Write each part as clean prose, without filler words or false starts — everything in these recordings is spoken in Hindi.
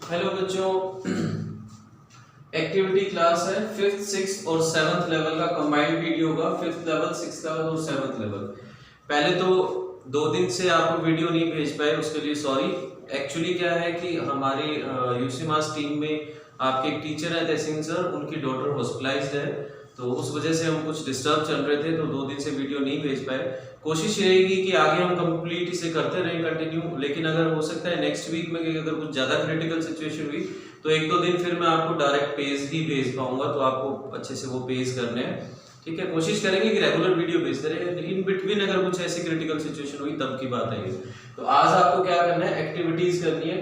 हेलो बच्चों, एक्टिविटी क्लास है फिफ्थ सिक्स और सेवन्थ लेवल का कंबाइंड वीडियो होगा। फिफ्थ लेवल, सिक्स लेवल और सेवन्थ लेवल। पहले तो 2 दिन से आपको वीडियो नहीं भेज पाए, उसके लिए सॉरी। एक्चुअली क्या है कि हमारे यूसीमास टीम में आपके एक टीचर है तहसीन सर, उनकी डॉटर हॉस्पिटलाइज्ड है, तो उस वजह से हम कुछ डिस्टर्ब चल रहे थे, तो 2 दिन से वीडियो नहीं भेज पाए। कोशिश रहेगी कि आगे हम कंप्लीट इसे करते रहें कंटिन्यू, लेकिन अगर हो सकता है नेक्स्ट वीक में अगर कुछ ज़्यादा क्रिटिकल सिचुएशन हुई तो 1-2 दिन फिर मैं आपको डायरेक्ट पेज ही भेज पाऊंगा, तो आपको अच्छे से वो पेज करने हैं। ठीक है, कोशिश करेंगे कि रेगुलर वीडियो भेजते रहें, लेकिन बिटवीन अगर कुछ ऐसी क्रिटिकल सिचुएशन हुई तब की बात है ये। तो आज आपको क्या करना है, एक्टिविटीज करनी है।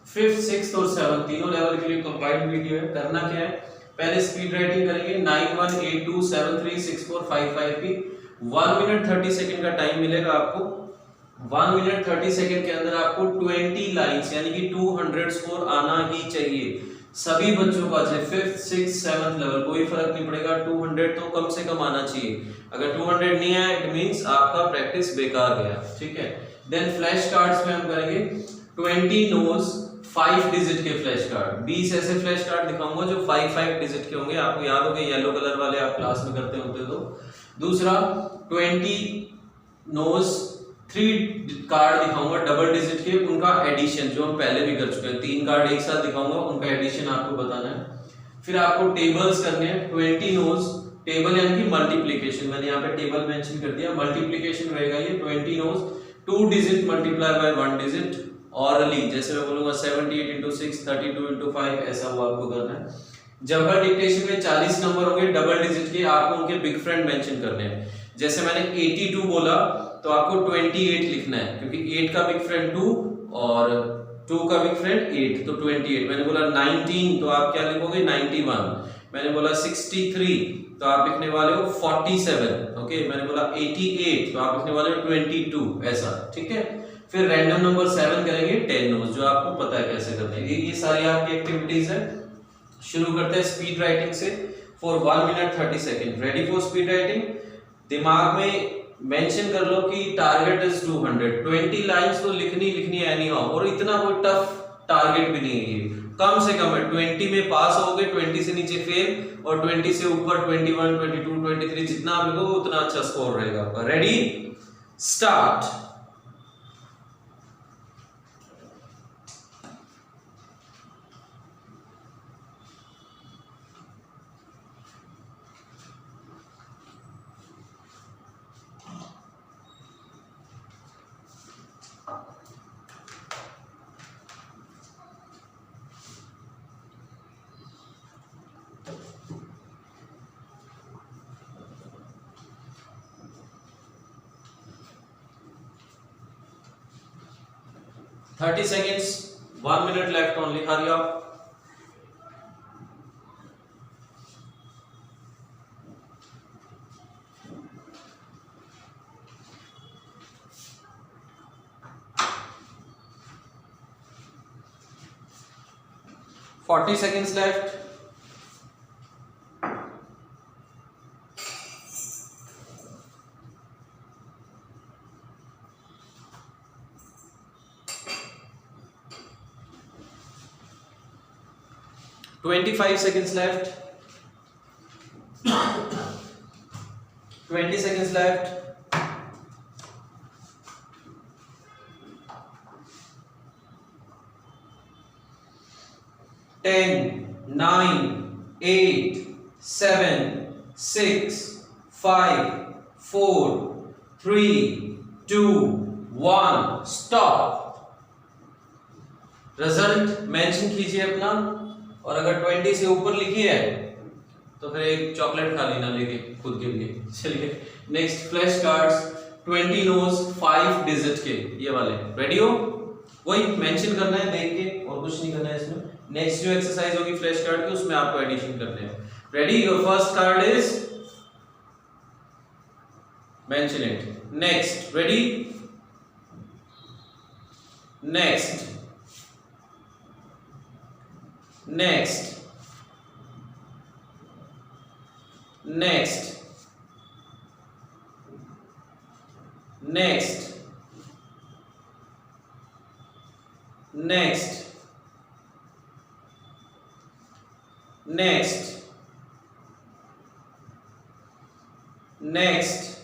फिफ्थ, सिक्स्थ और सेवन्थ तीनों लेवल के लिए कंबाइंड वीडियो है। करना क्या है, पहले स्पीड राइटिंग करेंगे 9182736455 की। 1 मिनट 30 सेकंड का टाइम मिलेगा आपको। 1 मिनट 30 सेकंड के अंदर आपको 20 लाइंस यानी कि 200 स्कोर आना ही चाहिए सभी बच्चों का, चाहे फिफ्थ, सिक्स, सेवन्थ लेवल, कोई फर्क नहीं पड़ेगा। 200 तो कम से कम आना चाहिए। अगर 200 नहीं आया इट मींस आपका प्रैक्टिस बेकार गया। ठीक है, देन फ्लैश कार्ड्स में हम करेंगे 20 नोज 5 डिजिट के फ्लैश कार्ड। 20 ऐसे फ्लैश कार्ड दिखाऊंगा जो 5 डिजिट के होंगे। आपको याद होंगे, येलो कलर वाले आप क्लास में करते होते तो। दूसरा 20 नोज 3 कार्ड दिखाऊंगा डबल डिजिट के, उनका एडिशन जो हम पहले भी कर चुके हैं। 3 कार्ड एक साथ दिखाऊंगा, उनका एडिशन आपको बताना है। फिर आपको टेबल्स करने हैं 20 नोज टेबल यानी कि मल्टीप्लिकेशन, मैंने यहाँ पे टेबल मेंशन कर दिया, मल्टीप्लिकेशन रहेगा ये 20 nos 2 digit multiply by 1 digit orally, जैसे मैं बोलूंगा 78 into 6 32 into 5, ऐसा वो आपको करना है। जब डिक्टेशन में 40 नंबर होंगे डबल डिजिट के, आपको उनके बिग फ्रेंड मेंशन करने हैं। जैसे मैंने 82 बोला तो आपको 28 लिखना है, क्योंकि 8 का बिग फ्रेंड 2 और 2 का बिग फ्रेंड 8, तो 28। मैंने बोला 19 तो आप क्या लिखोगे 91। मैंने बोला 63 तो आप लिखने वाले हो 47। ओके, मैंने बोला 88 तो आप लिखने वाले हो 22, ऐसा। ठीक है, फिर रैंडम नंबर 7 करेंगे 10 नोज, जो आपको पता है कैसे करते हैं। ये सारी आपकी एक्टिविटीज है। शुरू करते हैं स्पीड राइटिंग से for 1 minute 30 second. Ready for speed writing? दिमाग में मेंशन कर लो कि टारगेट इज 200। 20 लाइंस तो लिखनी है एनी हाउ, और इतना कोई टफ टारगेट भी नहीं है ये, कम से कम है। 20 में पास होगे, 20 से नीचे फेल, और 20 से ऊपर 21 22 23 जितना आप लिखोगे उतना अच्छा स्कोर रहेगा आपका। Ready, start. 30 seconds, 1 minute left only. Hurry up. Forty seconds left. Twenty-five seconds left. 20 seconds left. 10, 9, 8, 7, 6, 5, 4, 3, 2, 1, stop. Result mention कीजिए अपना, और अगर 20 से ऊपर लिखी है तो फिर एक चॉकलेट खा लेना लेके खुद के लिए। चलिए next, flash cards 20 nos 5 digit के, ये वाले। रेडी हो? वही मेंशन करना है देख के, और कुछ नहीं करना है इसमें। नेक्स्ट जो एक्सरसाइज होगी फ्लैश कार्ड की, उसमें आपको एडिशन करने हैं। Ready, your first card is, mention it. Next, ready, next, next, next, next, next, next, next,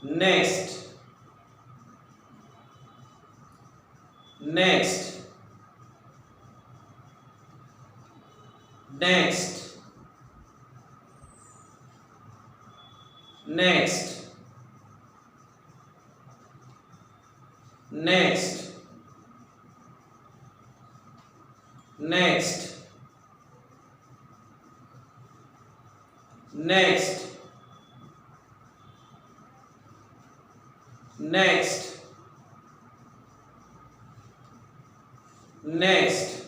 next, next, next, next, next, next, next, next, next,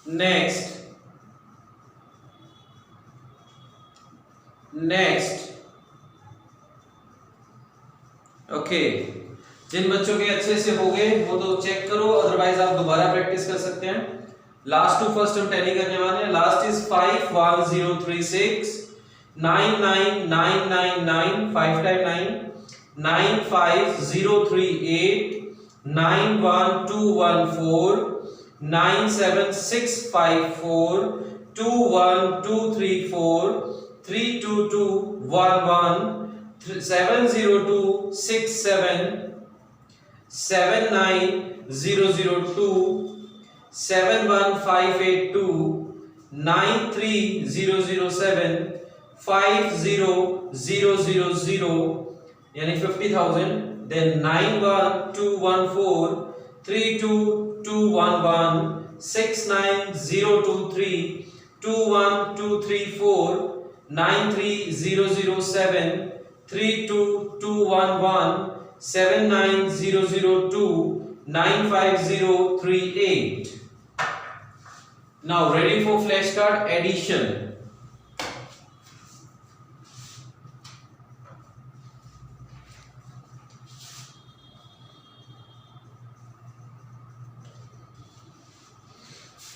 next, next. Okay, जिन बच्चों के अच्छे से हो गए वो तो चेक करो, अदरवाइज आप दोबारा प्रैक्टिस कर सकते हैं। लास्ट टू फर्स्ट हम टैली करने वाले हैं। लास्ट इज 51036 99999 5 टाइम 9 95038 91214 97654 21234 32211 70267 79002 71582 93007 50000 यानी 50,000, then 91214 32211 69023 21234 93007 32211 79002 95038. Now ready for flashcard addition.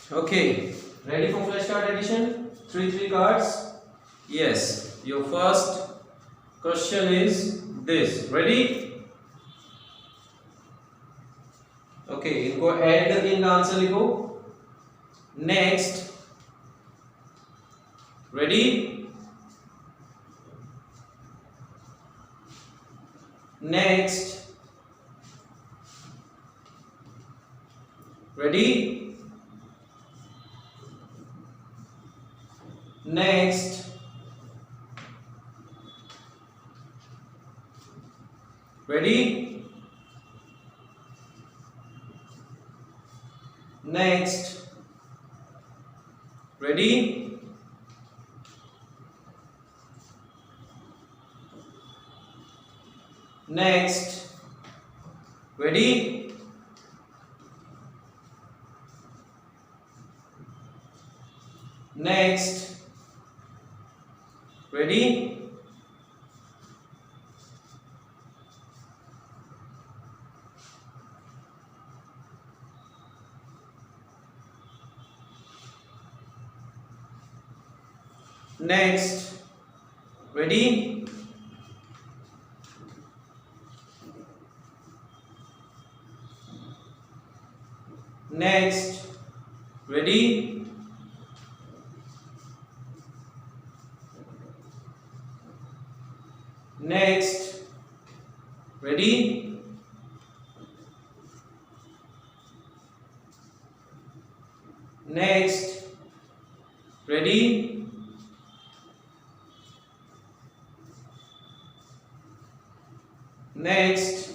Okay, ready for flashcard addition? Three cards. Yes, your first question is this. Ready? Okay, इनको ऐड करके इनका आंसर लिखो. Next. Ready? Next. Ready? Next. Ready? Next. Ready? Next. Ready? Next. Ready? Next. Ready? Next. Ready? Next. Ready? Next. Ready? Next.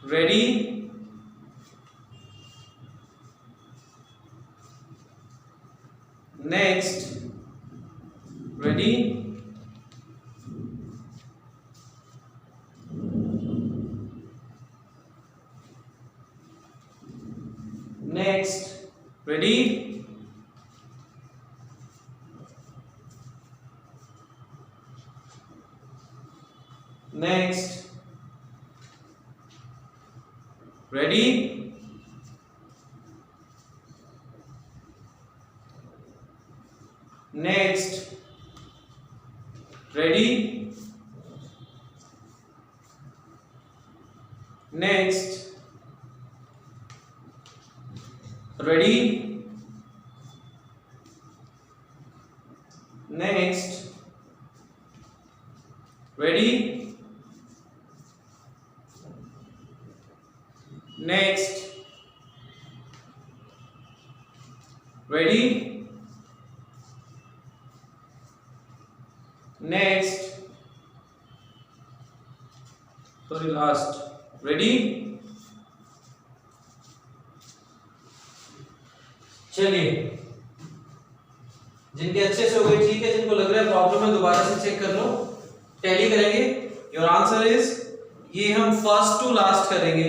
Ready? Next. Ready? Next. Ready? Next. Ready? Next. Ready? Next. Ready, next, ready, next, ready, next, sorry last, ready. चलिए, जिनके अच्छे से हो गए ठीक है, जिनको लग रहा है प्रॉब्लम है दोबारा से चेक कर लो, टैली करेंगे। योर आंसर इज, ये हम फर्स्ट टू लास्ट करेंगे,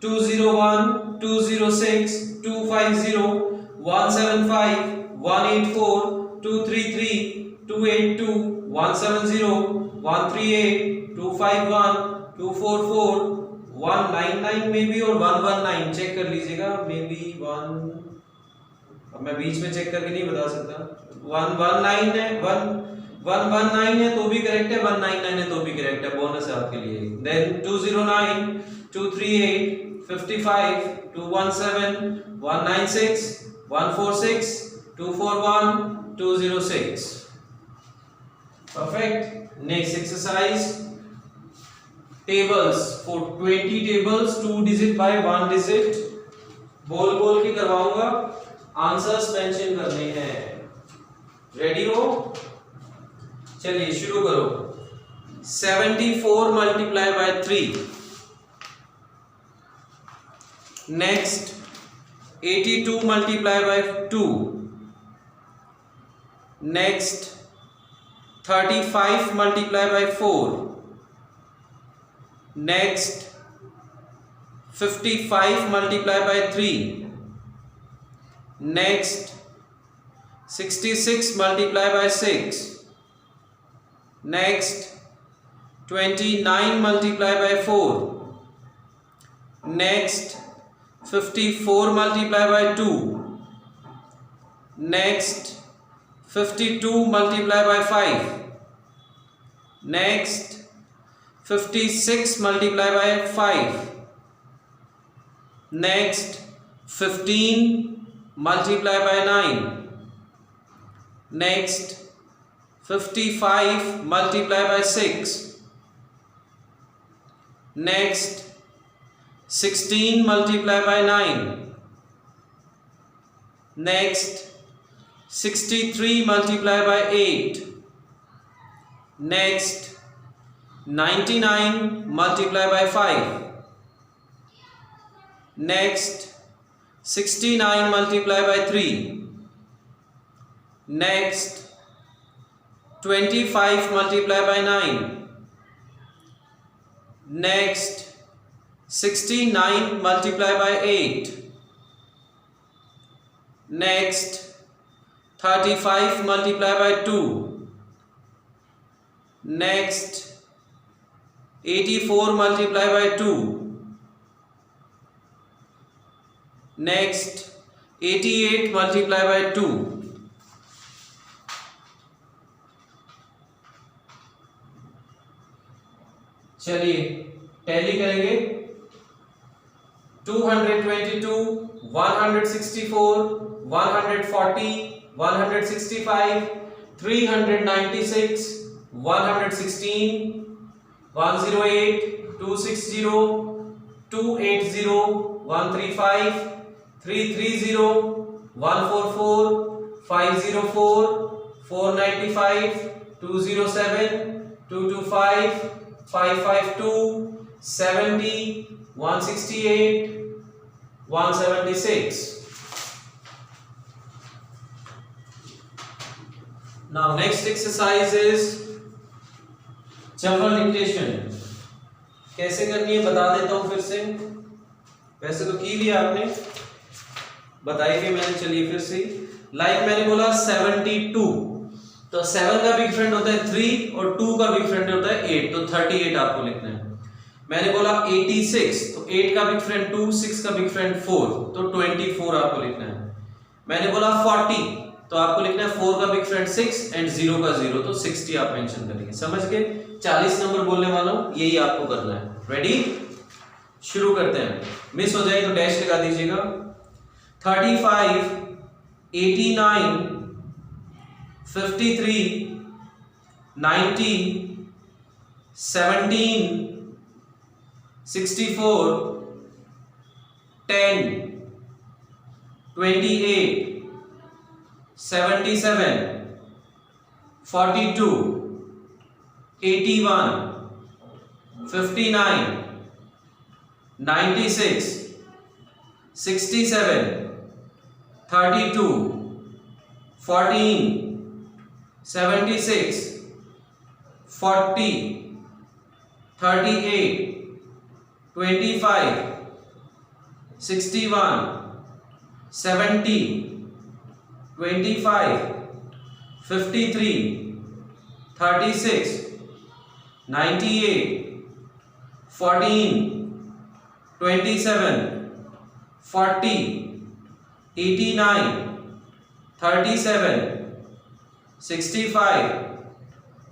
201, 206, 250, 175, 184, 233, 282, 170, 138, 251, 244, 199 में भी और 119 चेक कर लीजिएगा, मे बी 1, अब मैं बीच में चेक करके नहीं बता सकता, 119 है, 119 है तो भी करेक्ट है, 199 है तो भी करेक्ट है, बोनस है आपके लिए। Then 209, 238, 55, 217, 196, 146, 241, 206। Perfect. Next exercise, tables for 20 tables, 2 digit by 1 digit, बोल बोल के करवाऊंगा, आंसर्स मेंशन करने हैं। रेडी हो? चलिए शुरू करो। 74 multiply by 3, next 82 multiply by 2, next 35 multiply bye 4, next 55 multiply by 3, next 66 multiply by 6, next 29 multiply by 4, next 54 multiply by 2, next 52 multiply by 5, next 56 multiply by 5, next 15 multiply by 9, next 55 multiply by 6, next 16 multiply by 9, next 63 multiply by 8, next 99 multiply by 5, next 69 multiply by 3, next 25 multiply by 9, next 69 multiply by 8, next 35 multiply by 2, next 84 multiply by 2, next 88 multiply by 2, चलिए टैली करेंगे। 222, 164, 140, 165, 396, 116, 108, 260, 280, 135, 330, 144, 504, 495, 207, 225, 552, 70, 168, 176. Now next exercise is shuffle dictation. कैसे करनी है बता देता हूं फिर से, वैसे तो की भी आपने बताई भी मैंने, चलिए फिर से। लाइक मैंने बोला 72, तो 7 का बिग फ्रेंड होता है 3 और 2 का बिग फ्रेंड होता है 8, तो 38 आपको लिखना है। मैंने बोला 86, तो 8 का बिग फ्रेंड 2, 6 का बिग फ्रेंड 4, तो 24 आपको लिखना है। मैंने बोला 40, तो आपको लिखना है 4 का बिग फ्रेंड 6 एंड 0 का 0, तो 60 आप मेंशन करेंगे। समझ गए? 40 नंबर बोलने वाला हूं, यही आपको करना है। रेडी? शुरू करते हैं। मिस हो जाए तो डैश लगा दीजिएगा। 35, 89, 53, 90, 17, 64, 10, 28, 77, 42, 81, 59, 96, 67, 32, 14, 76, 40, 38, 25, 61, 70, 25, 53, 36, 98, 14, 27, 40, 89, 37, 65,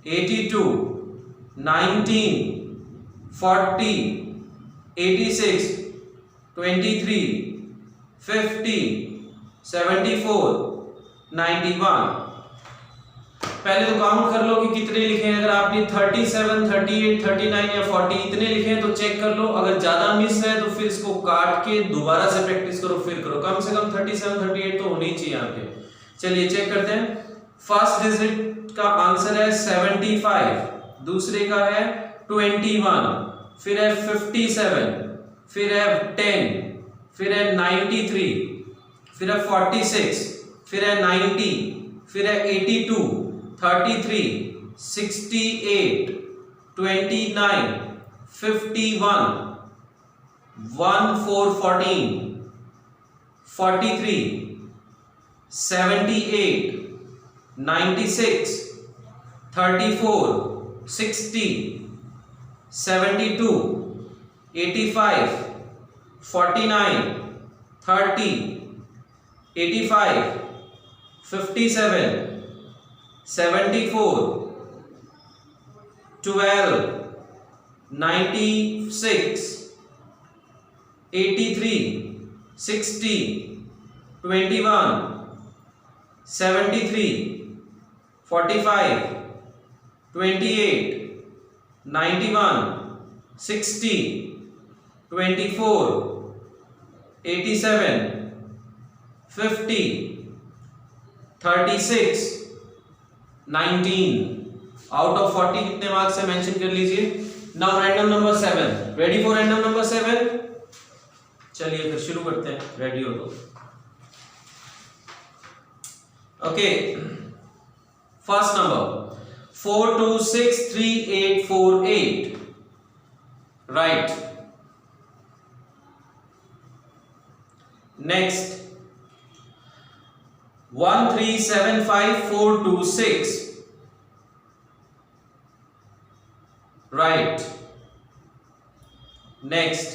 82, 19, 40, 86, 23, 50, 74, 91। पहले तो काउंट कर लो कि कितने लिखे हैं। अगर आपने 37, 38, 39 या 40 इतने लिखे हैं तो चेक कर लो। अगर ज्यादा मिस है तो फिर इसको काट के दोबारा से प्रैक्टिस करो, फिर करो। कम से कम 37, 38 तो होनी चाहिए यहाँ पे। चलिए चेक करते हैं। फर्स्ट डिजिट का आंसर है 75, दूसरे का है 21, फिर है 57, फिर है 10, फिर है 93, फिर है 46, फिर है 90, फिर है 82, 33, 68, 29, 51, 14, 43, 78, 96, 34, 60, 72, 85, 49, 30, 85, 57, 74, 12, 96, 83, 60, 21, 73, 45, 28, 91, 60, 24, 87, 50, 36, 19। आउट ऑफ 40 कितने मार्क्स है मेंशन कर लीजिए। Now random number 7, ready for random number 7? चलिए फिर शुरू करते हैं, रेडी हो तो। Okay, first number 42638848, right. Next 1375426, right. Next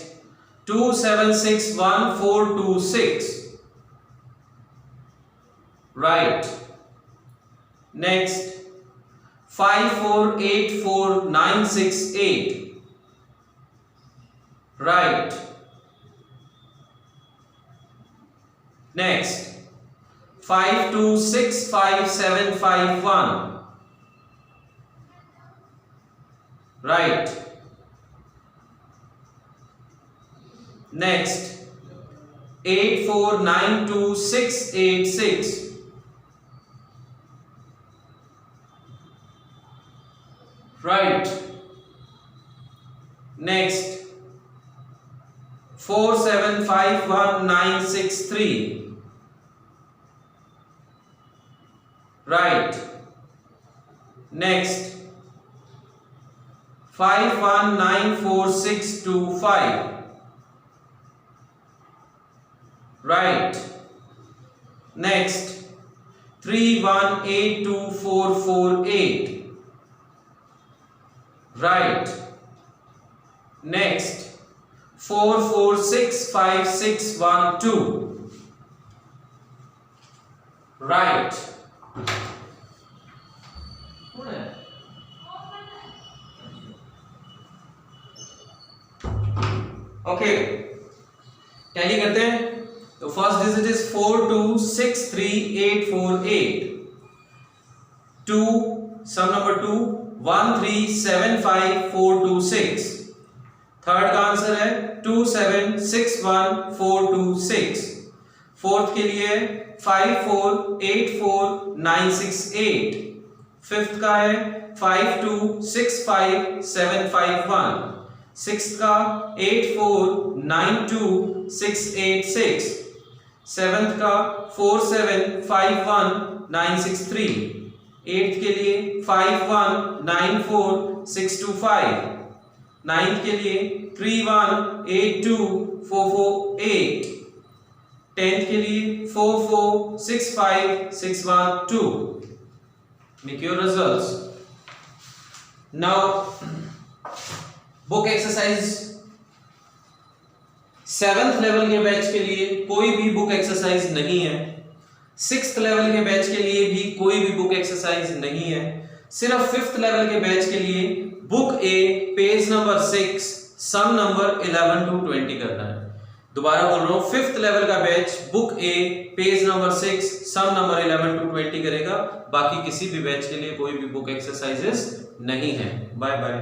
2761426, right. Next 5484968, right. Next 5265751, right. Next 8492686, right. Next 4751963, right. Next 519465, right. Next 318248, right. Next 446561, right. Okay, tally करते हैं। तो first digit is 42638848, 2 sum number 2 1375426, third का आंसर है 2761426, फोर्थ के लिए 5484968, फिफ्थ का है 5265751, सिक्स्थ का 8492686, सेवेंथ का 4751963, एट्थ के लिए 5194625, नाइन्थ के लिए 3182448, टेंथ के लिए 4465612. Make your results. Now book exercise 7th level के बैच के लिए कोई भी बुक एक्सरसाइज नहीं है, 6th लेवल के बैच के लिए भी कोई भी बुक एक्सरसाइज नहीं है, सिर्फ 5th लेवल के बैच के लिए book a page number 6 sum number 11 to 20 करना है। दोबारा बोल रहा हूं, 5th लेवल का batch book a page number 6 sum number 11 to 20 करेगा, बाकी किसी भी बैच के लिए कोई भी बुक एक्सरसाइजेस नहीं है। Bye bye.